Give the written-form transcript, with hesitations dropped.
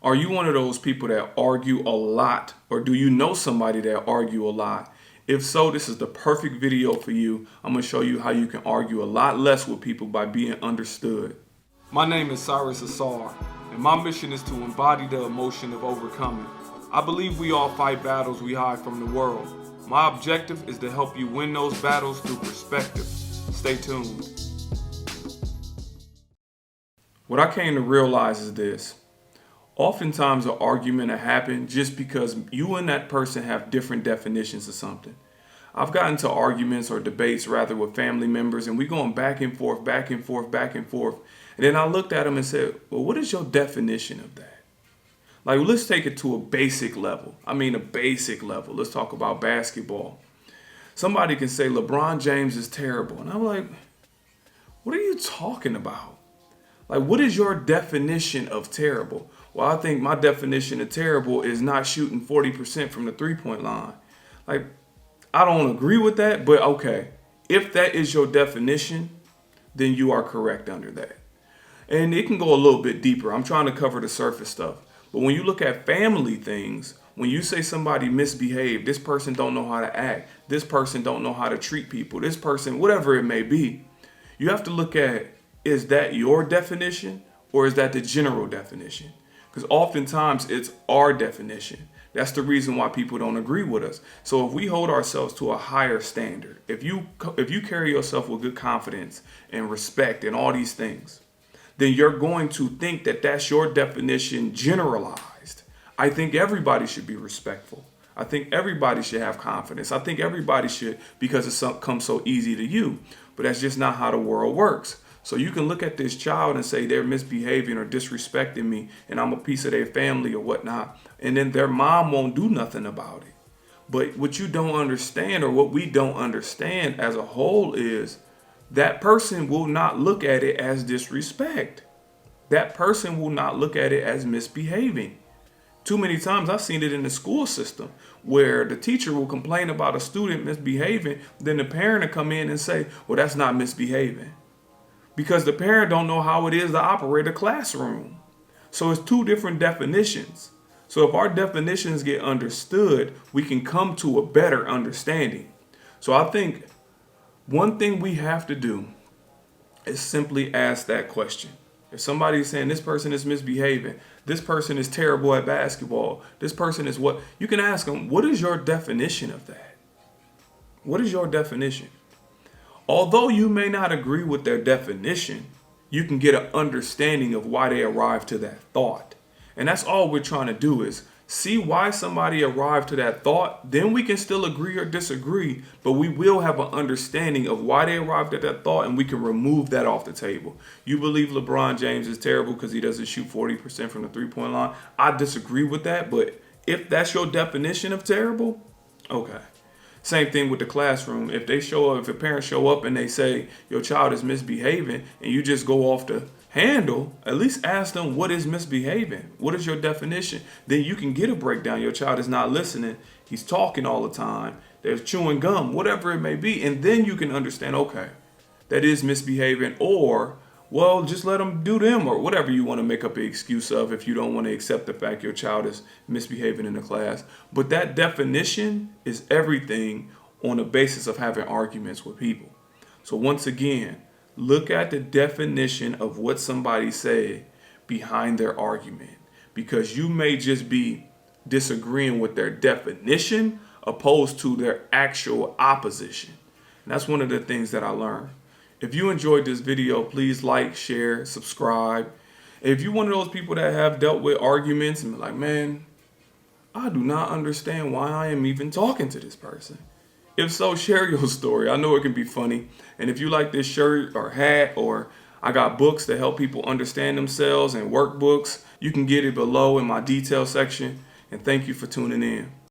Are you one of those people that argue a lot, or do you know somebody that argue a lot? If so, this is the perfect video for you. I'm going to show you how you can argue a lot less with people by being understood. My name is Cyrus Ausar, and my mission is to embody the emotion of overcoming. I believe we all fight battles we hide from the world. My objective is to help you win those battles through perspective. Stay tuned. What I came to realize is this. Oftentimes an argument will happen just because you and that person have different definitions of something. I've gotten to arguments or debates rather with family members, and we're going back and forth, back and forth, back and forth. And then I looked at them and said, well, what is your definition of that? Like, let's take it to a basic level. A basic level. Let's talk about basketball. Somebody can say LeBron James is terrible. And I'm like, what are you talking about? Like, what is your definition of terrible? Well, I think my definition of terrible is not shooting 40% from the three-point line. Like, I don't agree with that, but okay. If that is your definition, then you are correct under that. And it can go a little bit deeper. I'm trying to cover the surface stuff. But when you look at family things, when you say somebody misbehaved, this person don't know how to act, this person don't know how to treat people, this person, whatever it may be, you have to look at, is that your definition or is that the general definition? Because oftentimes it's our definition. That's the reason why people don't agree with us. So if we hold ourselves to a higher standard, if you carry yourself with good confidence and respect and all these things, then you're going to think that that's your definition generalized. I think everybody should be respectful. I think everybody should have confidence. I think everybody should, because it comes so easy to you. But that's just not how the world works. So you can look at this child and say they're misbehaving or disrespecting me and I'm a piece of their family or whatnot. And then their mom won't do nothing about it. But what you don't understand, or what we don't understand as a whole, is that person will not look at it as disrespect. That person will not look at it as misbehaving. Too many times I've seen it in the school system where the teacher will complain about a student misbehaving, then the parent will come in and say, well, that's not misbehaving. Because the parent don't know how it is to operate a classroom. So it's two different definitions. So if our definitions get understood, we can come to a better understanding. So I think one thing we have to do is simply ask that question. If somebody's saying this person is misbehaving, this person is terrible at basketball, this person is what, you can ask them, what is your definition of that? What is your definition? Although you may not agree with their definition, you can get an understanding of why they arrived to that thought. And that's all we're trying to do, is see why somebody arrived to that thought. Then we can still agree or disagree, but we will have an understanding of why they arrived at that thought, and we can remove that off the table. You believe LeBron James is terrible because he doesn't shoot 40% from the three-point line. I disagree with that, but if that's your definition of terrible, okay. Same thing with the classroom. If a parent show up and they say your child is misbehaving and you just go off the handle, at least ask them, what is misbehaving? What is your definition? Then you can get a breakdown. Your child is not listening. He's talking all the time. They're chewing gum, whatever it may be. And then you can understand, okay, that is misbehaving, or, well, just let them do them, or whatever you want to make up an excuse of if you don't want to accept the fact your child is misbehaving in the class. But that definition is everything on the basis of having arguments with people. So once again, look at the definition of what somebody said behind their argument, because you may just be disagreeing with their definition opposed to their actual opposition. And that's one of the things that I learned. If you enjoyed this video, please like, share, subscribe. If you're one of those people that have dealt with arguments and be like, man, I do not understand why I am even talking to this person. If so, share your story. I know it can be funny. And if you like this shirt or hat, or I got books to help people understand themselves and workbooks, you can get it below in my detail section. And thank you for tuning in.